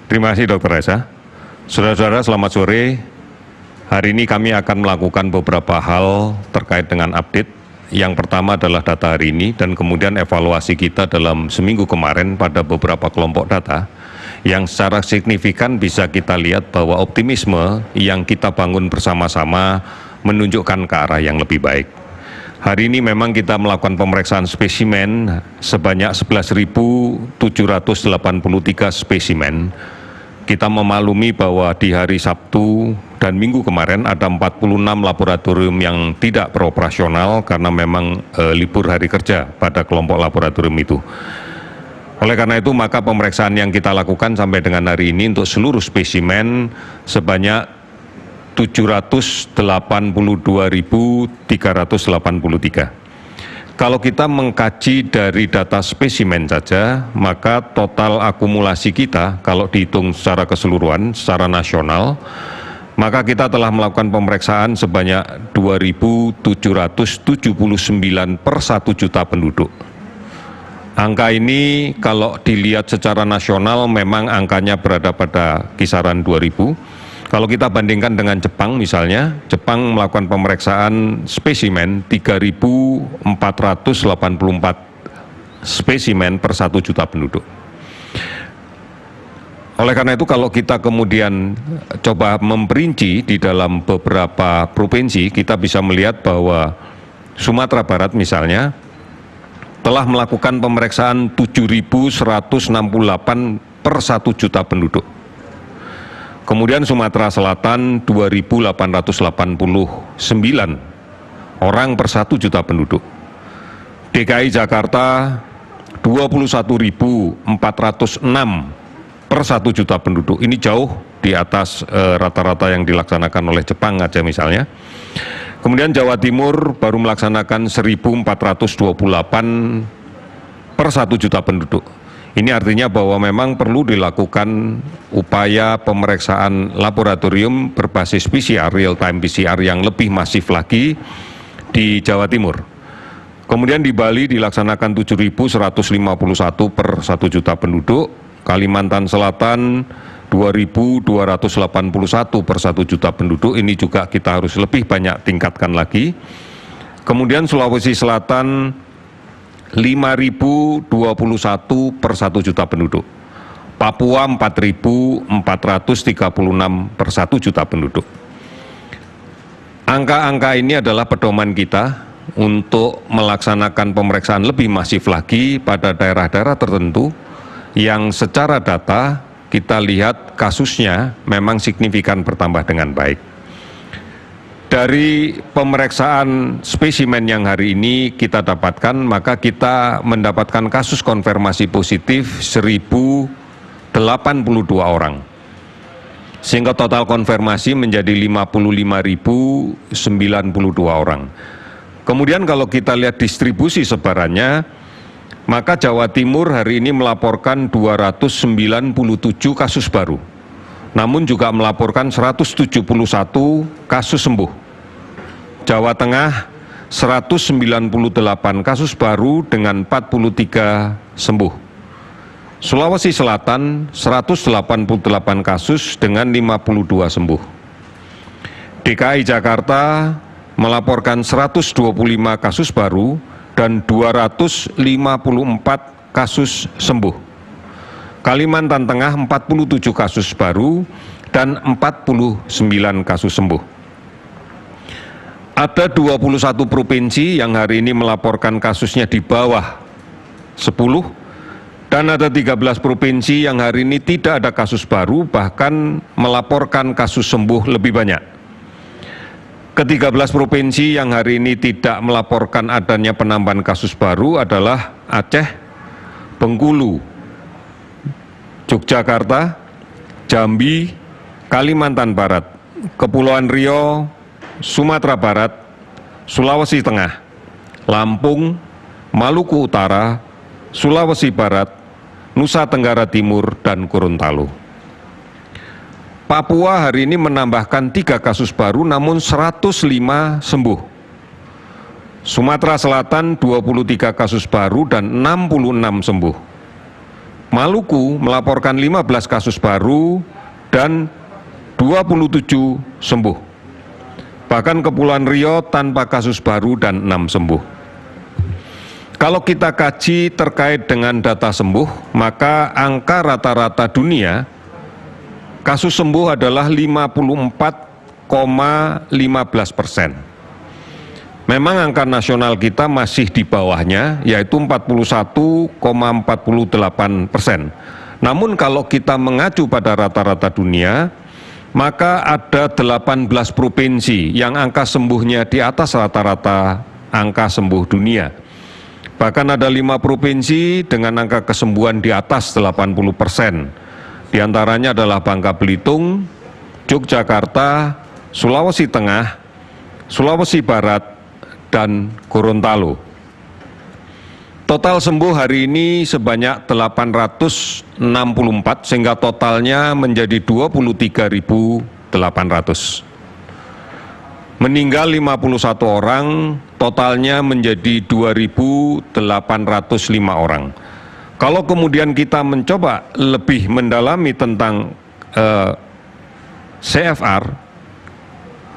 Terima kasih Dr. Reza. Saudara-saudara, selamat sore. Hari ini kami akan melakukan beberapa hal terkait dengan update. Yang pertama adalah data hari ini dan kemudian evaluasi kita dalam seminggu kemarin pada beberapa kelompok data yang secara signifikan bisa kita lihat bahwa optimisme yang kita bangun bersama-sama menunjukkan ke arah yang lebih baik. Hari ini memang kita melakukan pemeriksaan spesimen sebanyak 11.783 spesimen. Kita memaklumi bahwa di hari Sabtu dan Minggu kemarin ada 46 laboratorium yang tidak beroperasional karena memang libur hari kerja pada kelompok laboratorium itu. Oleh karena itu maka pemeriksaan yang kita lakukan sampai dengan hari ini untuk seluruh spesimen sebanyak 782.383. Kalau kita mengkaji dari data spesimen saja, maka total akumulasi kita kalau dihitung secara keseluruhan, secara nasional, maka kita telah melakukan pemeriksaan sebanyak 2.779 per 1 juta penduduk. Angka ini kalau dilihat secara nasional memang angkanya berada pada kisaran 2.000. Kalau kita bandingkan dengan Jepang misalnya, Jepang melakukan pemeriksaan spesimen 3.484 spesimen per 1 juta penduduk. Oleh karena itu kalau kita kemudian coba memperinci di dalam beberapa provinsi, kita bisa melihat bahwa Sumatera Barat misalnya telah melakukan pemeriksaan 7.168 per 1 juta penduduk. Kemudian Sumatera Selatan 2.889 orang per 1 juta penduduk. DKI Jakarta 21.406 per 1 juta penduduk. Ini jauh di atas rata-rata yang dilaksanakan oleh Jepang aja misalnya. Kemudian Jawa Timur baru melaksanakan 1.428 per 1 juta penduduk. Ini artinya bahwa memang perlu dilakukan upaya pemeriksaan laboratorium berbasis PCR, real-time PCR yang lebih masif lagi di Jawa Timur. Kemudian di Bali dilaksanakan 7.151 per 1 juta penduduk, Kalimantan Selatan 2.281 per 1 juta penduduk, ini juga kita harus lebih banyak tingkatkan lagi. Kemudian Sulawesi Selatan 5.021 per 1 juta penduduk. Papua 4.436 per 1 juta penduduk. Angka-angka ini adalah pedoman kita untuk melaksanakan pemeriksaan lebih masif lagi pada daerah-daerah tertentu yang secara data kita lihat kasusnya memang signifikan bertambah dengan baik. Dari pemeriksaan spesimen yang hari ini kita dapatkan, maka kita mendapatkan kasus konfirmasi positif 1.082 orang. Sehingga total konfirmasi menjadi 55.092 orang. Kemudian kalau kita lihat distribusi sebarannya, maka Jawa Timur hari ini melaporkan 297 kasus baru. Namun juga melaporkan 171 kasus sembuh. Jawa Tengah 198 kasus baru dengan 43 sembuh. Sulawesi Selatan 188 kasus dengan 52 sembuh. DKI Jakarta melaporkan 125 kasus baru dan 254 kasus sembuh. Kalimantan Tengah 47 kasus baru dan 49 kasus sembuh. Ada 21 provinsi yang hari ini melaporkan kasusnya di bawah 10 dan ada 13 provinsi yang hari ini tidak ada kasus baru bahkan melaporkan kasus sembuh lebih banyak. Ke-13 provinsi yang hari ini tidak melaporkan adanya penambahan kasus baru adalah Aceh, Bengkulu, Yogyakarta, Jambi, Kalimantan Barat, Kepulauan Riau, Sumatera Barat, Sulawesi Tengah, Lampung, Maluku Utara, Sulawesi Barat, Nusa Tenggara Timur, dan Gorontalo. Papua hari ini menambahkan 3 kasus baru namun 105 sembuh. Sumatera Selatan 23 kasus baru dan 66 sembuh. Maluku melaporkan 15 kasus baru dan 27 sembuh. Bahkan Kepulauan Riau tanpa kasus baru dan 6 sembuh. Kalau kita kaji terkait dengan data sembuh, maka angka rata-rata dunia kasus sembuh adalah 54,15%. Memang angka nasional kita masih di bawahnya, yaitu 41,48%. Namun kalau kita mengacu pada rata-rata dunia, maka ada 18 provinsi yang angka sembuhnya di atas rata-rata angka sembuh dunia. Bahkan ada 5 provinsi dengan angka kesembuhan di atas 80%. Di antaranya adalah Bangka Belitung, Yogyakarta, Sulawesi Tengah, Sulawesi Barat, dan Gorontalo. Total sembuh hari ini sebanyak 864 sehingga totalnya menjadi 23.800. Meninggal 51 orang, totalnya menjadi 2.805 orang. Kalau kemudian kita mencoba lebih mendalami tentang CFR,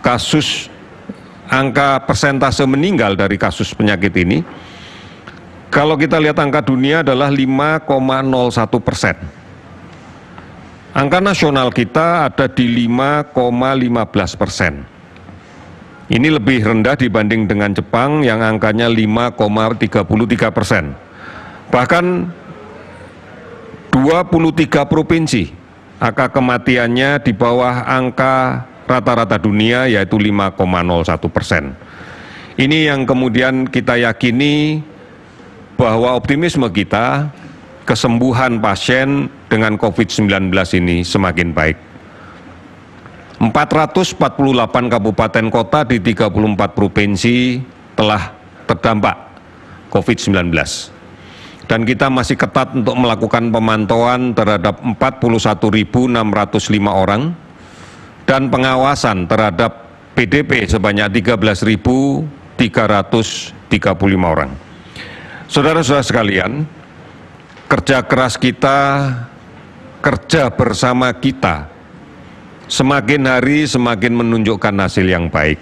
kasus angka persentase meninggal dari kasus penyakit ini, kalau kita lihat angka dunia adalah 5,01%. Angka nasional kita ada di 5,15%. Ini lebih rendah dibanding dengan Jepang yang angkanya 5,33%. Bahkan 23 provinsi angka kematiannya di bawah angka rata-rata dunia, yaitu 5,01%. Ini yang kemudian kita yakini bahwa optimisme kita, kesembuhan pasien dengan COVID-19 ini semakin baik. 448 kabupaten kota di 34 provinsi telah terdampak COVID-19. Dan kita masih ketat untuk melakukan pemantauan terhadap 41.605 orang, dan pengawasan terhadap PDP sebanyak 13.335 orang. Saudara-saudara sekalian, kerja keras kita, kerja bersama kita, semakin hari semakin menunjukkan hasil yang baik.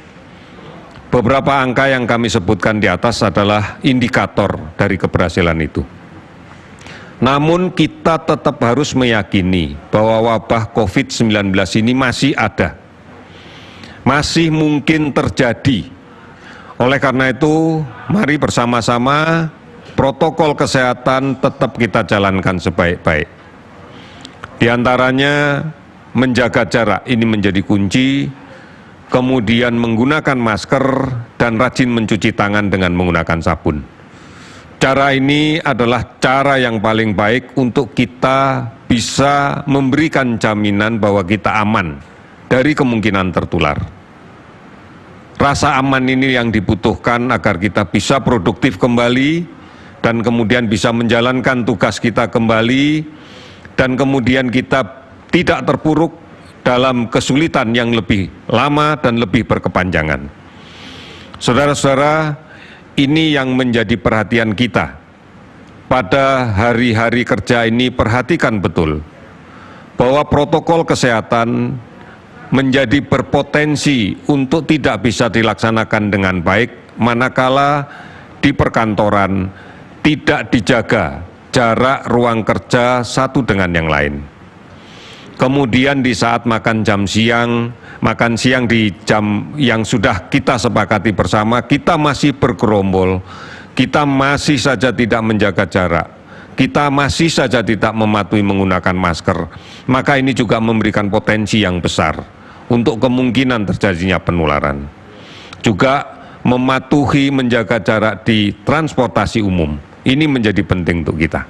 Beberapa angka yang kami sebutkan di atas adalah indikator dari keberhasilan itu. Namun kita tetap harus meyakini bahwa wabah COVID-19 ini masih ada, masih mungkin terjadi. Oleh karena itu, mari bersama-sama protokol kesehatan tetap kita jalankan sebaik-baik. Di antaranya menjaga jarak ini menjadi kunci, kemudian menggunakan masker dan rajin mencuci tangan dengan menggunakan sabun. Cara ini adalah cara yang paling baik untuk kita bisa memberikan jaminan bahwa kita aman dari kemungkinan tertular. Rasa aman ini yang dibutuhkan agar kita bisa produktif kembali dan kemudian bisa menjalankan tugas kita kembali dan kemudian kita tidak terpuruk dalam kesulitan yang lebih lama dan lebih berkepanjangan. Saudara-saudara, ini yang menjadi perhatian kita. Pada hari-hari kerja ini perhatikan betul bahwa protokol kesehatan menjadi berpotensi untuk tidak bisa dilaksanakan dengan baik manakala di perkantoran tidak dijaga jarak ruang kerja satu dengan yang lain. Kemudian di saat makan siang di jam yang sudah kita sepakati bersama, kita masih bergerombol, kita masih saja tidak menjaga jarak, kita masih saja tidak mematuhi menggunakan masker, maka ini juga memberikan potensi yang besar untuk kemungkinan terjadinya penularan. Juga mematuhi menjaga jarak di transportasi umum, ini menjadi penting untuk kita.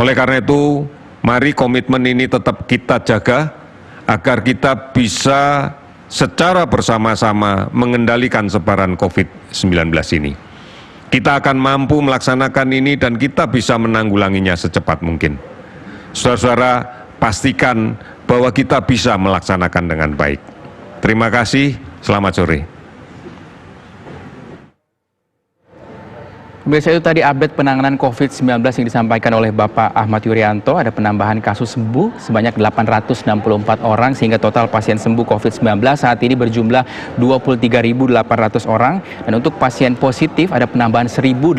Oleh karena itu, mari komitmen ini tetap kita jaga agar kita bisa secara bersama-sama mengendalikan sebaran COVID-19 ini. Kita akan mampu melaksanakan ini dan kita bisa menanggulanginya secepat mungkin. Saudara-saudara, pastikan bahwa kita bisa melaksanakan dengan baik. Terima kasih, selamat sore. Pemirsa, itu tadi update penanganan COVID-19 yang disampaikan oleh Bapak Ahmad Yuryanto. Ada penambahan kasus sembuh sebanyak 864 orang sehingga total pasien sembuh COVID-19 saat ini berjumlah 23.800 orang. Dan untuk pasien positif ada penambahan 1.082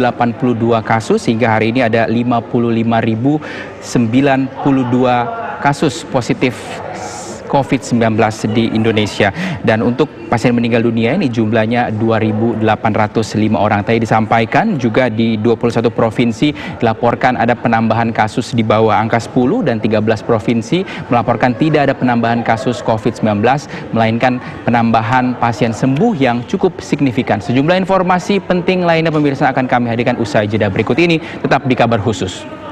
kasus sehingga hari ini ada 55.092 kasus positif COVID-19 di Indonesia. Dan untuk pasien meninggal dunia ini jumlahnya 2.805 orang. Tadi disampaikan juga di 21 provinsi dilaporkan ada penambahan kasus di bawah angka 10 dan 13 provinsi melaporkan tidak ada penambahan kasus COVID-19 melainkan penambahan pasien sembuh yang cukup signifikan. Sejumlah informasi penting lainnya pemirsa akan kami hadirkan usai jeda berikut ini. Tetap di Kabar Khusus.